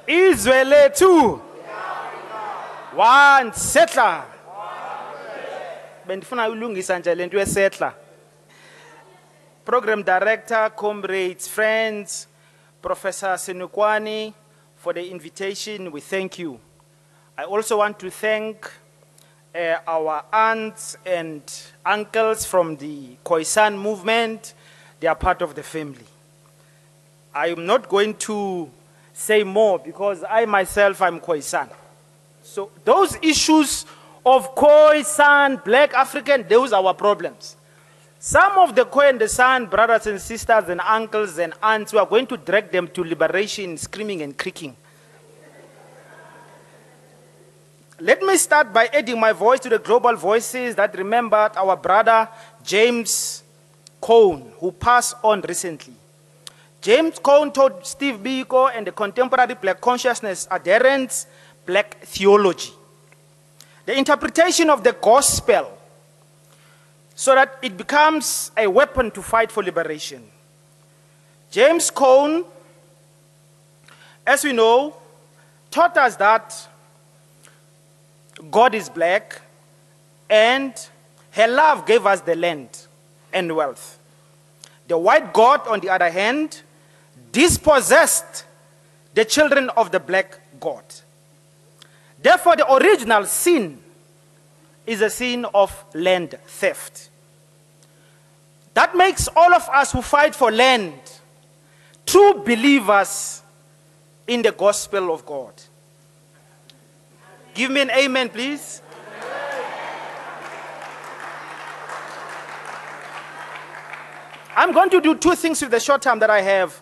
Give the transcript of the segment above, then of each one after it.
Izwe lethu. One settler. Bendifuna ulungisa nje lento yesettler. Program Director, comrades, friends, Professor Senukwani, for the invitation, we thank you. I also want to thank our aunts and uncles from the Khoisan movement. They are part of the family. I am not going to say more because I myself am Khoisan. So those issues of Khoisan, Black African, those are our problems. Some of the Khoi and the San brothers and sisters and uncles and aunts, we are going to drag them to liberation, screaming and creaking. Let me start by adding my voice to the global voices that remembered our brother James Cone, who passed on recently. James Cone taught Steve Biko and the contemporary Black consciousness adherents Black theology, the interpretation of the gospel, so that it becomes a weapon to fight for liberation. James Cone, as we know, taught us that God is black and her love gave us the land and wealth. The white God, on the other hand, dispossessed the children of the black God. Therefore, the original sin is a sin of land theft. That makes all of us who fight for land true believers in the gospel of God. Give me an amen, please. I'm going to do two things with the short time that I have.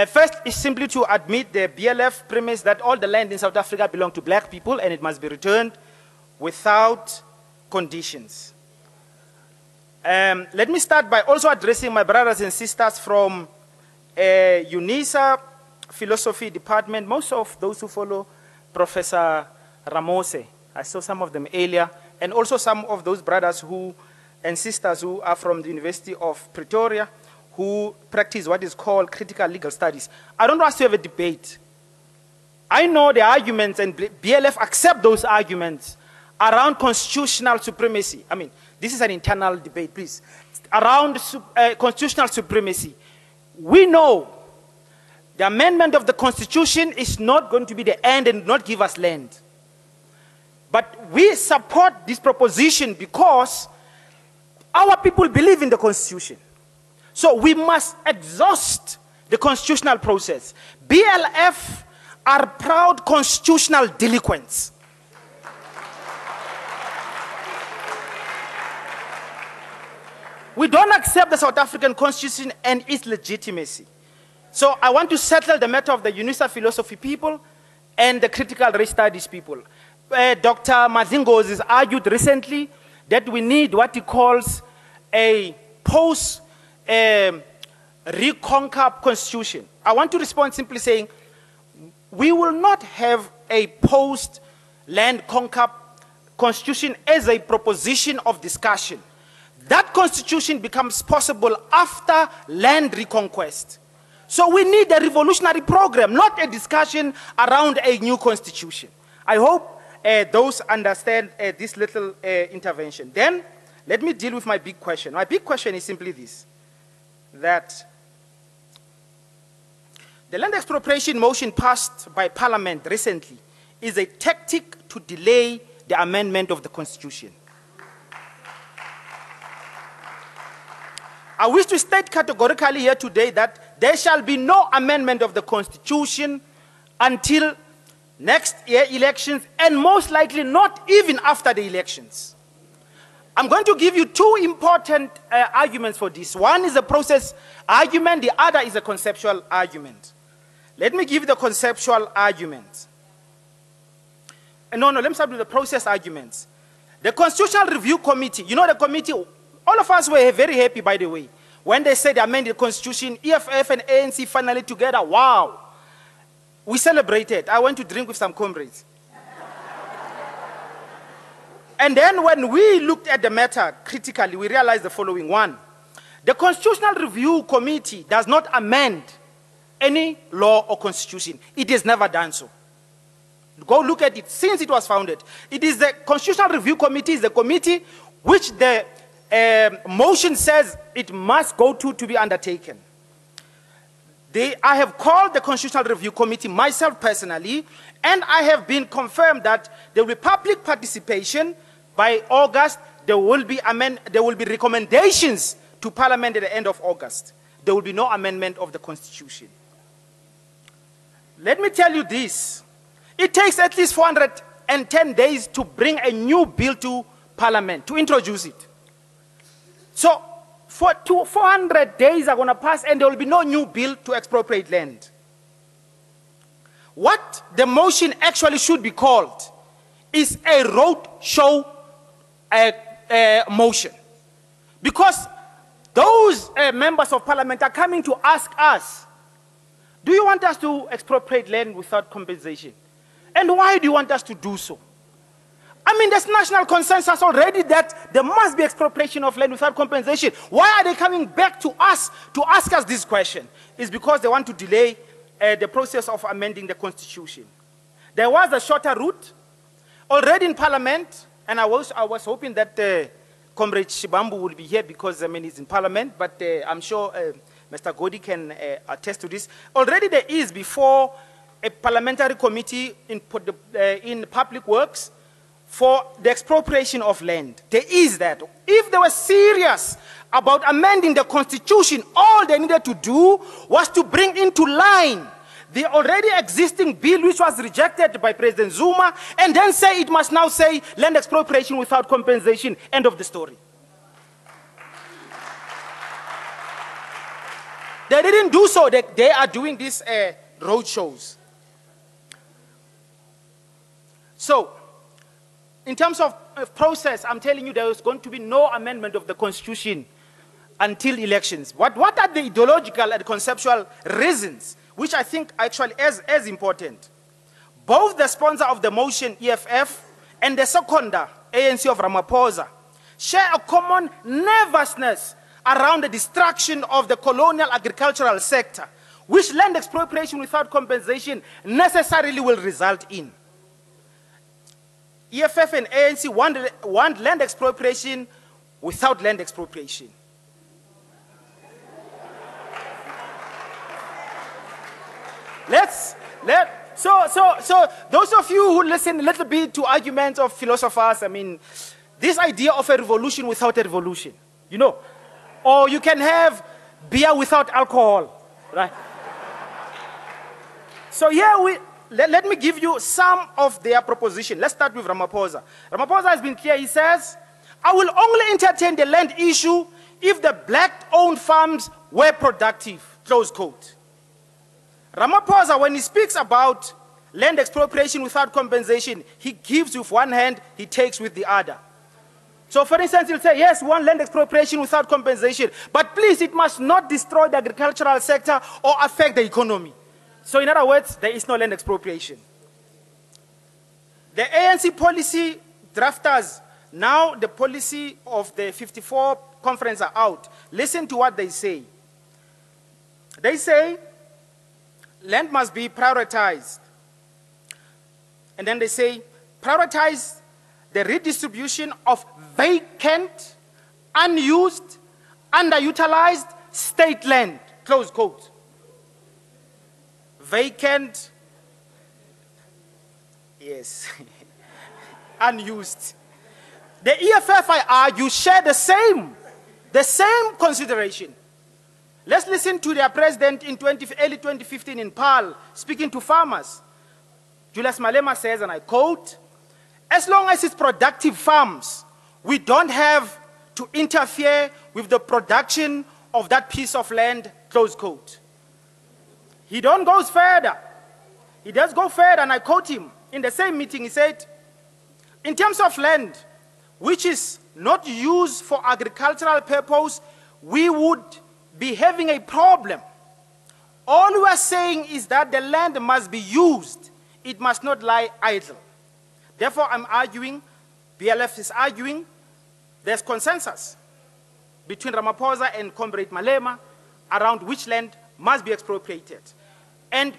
First is simply to admit the BLF premise that all the land in South Africa belong to black people and it must be returned without conditions. Let me start by also addressing my brothers and sisters from UNISA philosophy department. Most of those who follow Professor Ramose, I saw some of them earlier, and also some of those brothers who and sisters who are from the University of Pretoria, who practice what is called critical legal studies. I don't want us to have a debate. I know the arguments, and BLF accept those arguments around constitutional supremacy. I mean, this is an internal debate, please. Around constitutional supremacy. We know the amendment of the Constitution is not going to be the end and not give us land. But we support this proposition because our people believe in the Constitution. So we must exhaust the constitutional process. BLF are proud constitutional delinquents. We don't accept the South African Constitution and its legitimacy. So I want to settle the matter of the UNISA philosophy people and the critical race studies people. Dr. Mazingos has argued recently that we need what he calls a post-reconquer constitution. I want to respond simply saying, we will not have a post-land conquer constitution as a proposition of discussion. That constitution becomes possible after land reconquest. So we need a revolutionary program, not a discussion around a new constitution. I hope those understand this little intervention. Then, let me deal with my big question. My big question is simply this, that the land expropriation motion passed by Parliament recently is a tactic to delay the amendment of the Constitution. I wish to state categorically here today that there shall be no amendment of the Constitution until next year elections, and most likely not even after the elections. I'm going to give you two important arguments for this. One is a process argument, the other is a conceptual argument. Let me give you the conceptual argument. Let me start with the process arguments. The Constitutional Review Committee, you know the committee, all of us were very happy, by the way, when they said they amended the Constitution, EFF and ANC finally together, wow. We celebrated. I went to drink with some comrades. And then when we looked at the matter critically, we realized the following. One, the Constitutional Review Committee does not amend any law or constitution. It has never done so. Go look at it since it was founded. It is the Constitutional Review Committee, is the committee which the motion says it must go to be undertaken. I have called the Constitutional Review Committee myself personally, and I have been confirmed that there will be public participation by August. There will be recommendations to Parliament at the end of August. There will be no amendment of the Constitution. Let me tell you this. It takes at least 410 days to bring a new bill to Parliament, to introduce it. So, 400 days are going to pass and there will be no new bill to expropriate land. What the motion actually should be called is a road show motion. Because those members of Parliament are coming to ask us, do you want us to expropriate land without compensation? And why do you want us to do so? I mean, there's national consensus already that there must be expropriation of land without compensation. Why are they coming back to us to ask us this question? It's because they want to delay the process of amending the Constitution. There was a shorter route already in Parliament, and I was hoping that Comrade Shibambu will be here because, I mean, he's in Parliament, but I'm sure Mr. Godi can attest to this. Already there is, before a parliamentary committee in public works for the expropriation of land. There is that. If they were serious about amending the Constitution, all they needed to do was to bring into line the already existing bill which was rejected by President Zuma, and then say it must now say land expropriation without compensation. End of the story. They didn't do so. They are doing these road shows. So, in terms of process, I'm telling you there is going to be no amendment of the Constitution until elections. What are the ideological and conceptual reasons, which I think are actually as important? Both the sponsor of the motion, EFF, and the seconder, ANC of Ramaphosa, share a common nervousness around the destruction of the colonial agricultural sector, which land expropriation without compensation necessarily will result in. EFF and ANC want land expropriation without land expropriation. So those of you who listen a little bit to arguments of philosophers, I mean, this idea of a revolution without a revolution, you know, or you can have beer without alcohol, right? So here let me give you some of their proposition. Let's start with Ramaphosa. Ramaphosa has been clear. He says, I will only entertain the land issue if the black-owned farms were productive, close quote. Ramaphosa, when he speaks about land expropriation without compensation, he gives with one hand, he takes with the other. So for instance, he'll say, yes, we want land expropriation without compensation, but please, it must not destroy the agricultural sector or affect the economy. So in other words, there is no land expropriation. The ANC policy drafters, now the policy of the 54 conference are out. Listen to what they say. They say land must be prioritized. And then they say, prioritize the redistribution of vacant, unused, underutilized state land, close quote. Vacant, yes, unused. The EFF, I argue, share the same consideration. Let's listen to their president in early 2015 in Paarl, speaking to farmers. Julius Malema says, and I quote, as long as it's productive farms, we don't have to interfere with the production of that piece of land, close quote. He don't go further. He does go further, and I quote him. In the same meeting, he said, in terms of land, which is not used for agricultural purpose, we would be having a problem. All we are saying is that the land must be used. It must not lie idle. Therefore, I'm arguing, BLF is arguing, there's consensus between Ramaphosa and Comrade Malema around which land must be expropriated.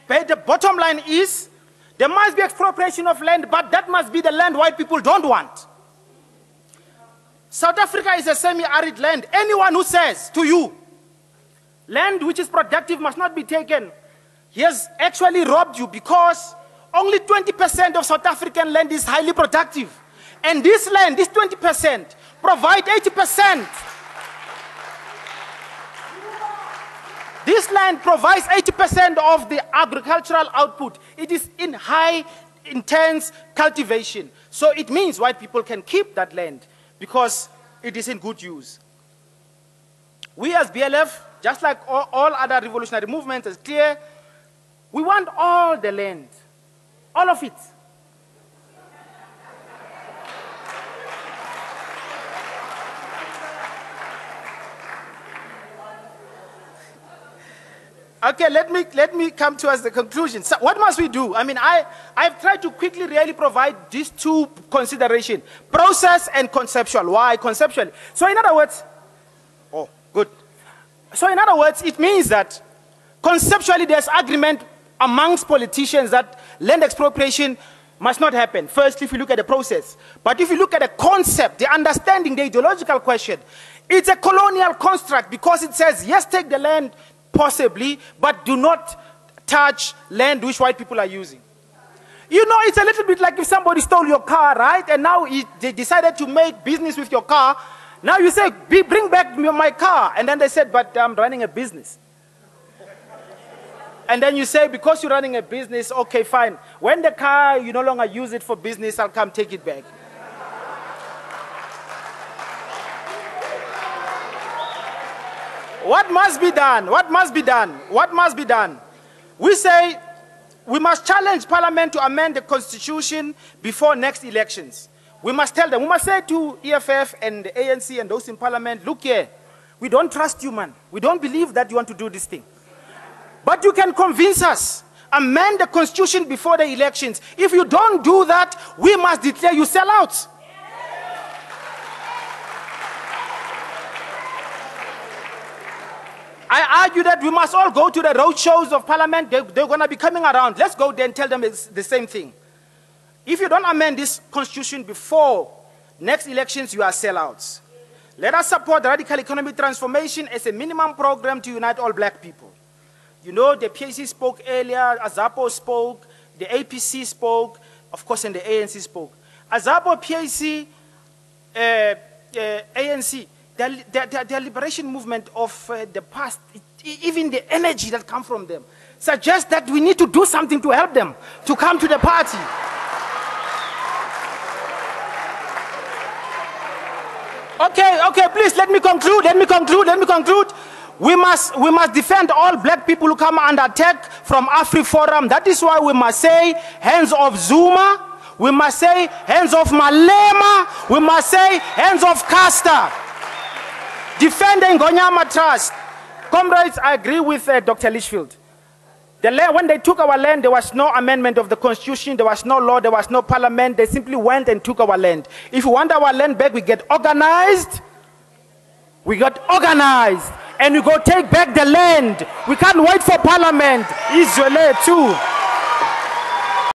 But the bottom line is, there must be expropriation of land, but that must be the land white people don't want. South Africa is a semi-arid land. Anyone who says to you, land which is productive must not be taken, he has actually robbed you, because only 20% of South African land is highly productive. And this land, this 20%, provide 80%. This land provides 80% of the agricultural output. It is in high, intense cultivation. So it means white people can keep that land because it is in good use. We as BLF, just like all other revolutionary movements, is clear, we want all the land, all of it. Okay, let me come to us the conclusion. So what must we do? I mean, I've tried to quickly really provide these two considerations, process and conceptual. Why conceptual? So in other words, oh, good. So in other words, it means that conceptually there's agreement amongst politicians that land expropriation must not happen. First, if you look at the process. But if you look at the concept, the understanding, the ideological question, it's a colonial construct because it says, yes, take the land, possibly, but do not touch land which white people are using. You know, it's a little bit like if somebody stole your car, right? And now they decided to make business with your car. Now you say, bring back my car. And then they said, but I'm running a business. And then you say, because you're running a business, okay, fine. When the car, you no longer use it for business, I'll come take it back. What must be done? What must be done? What must be done? We say we must challenge Parliament to amend the Constitution before next elections. We must tell them, we must say to EFF and the ANC and those in Parliament, look here, we don't trust you, man. We don't believe that you want to do this thing. But you can convince us. Amend the Constitution before the elections. If you don't do that, we must declare you sellouts. I argue that we must all go to the road shows of Parliament. They're going to be coming around. Let's go there and tell them it's the same thing. If you don't amend this Constitution before next elections, you are sellouts. Let us support the radical economic transformation as a minimum program to unite all black people. You know, the PAC spoke earlier, Azapo spoke, the APC spoke, of course, and the ANC spoke. Azapo, PAC, ANC, the liberation movement of the past, even the energy that comes from them, suggests that we need to do something to help them to come to the party. Okay, please, let me conclude. We must defend all black people who come under attack from AfriForum. That is why we must say, hands off Zuma. We must say, hands off Malema. We must say, hands off Casta. Defending Ngonyama Trust. Comrades, I agree with Dr. Litchfield. When they took our land, there was no amendment of the Constitution, there was no law, there was no parliament. They simply went and took our land. If we want our land back, we get organized. We got organized. And we go take back the land. We can't wait for parliament. Israel too.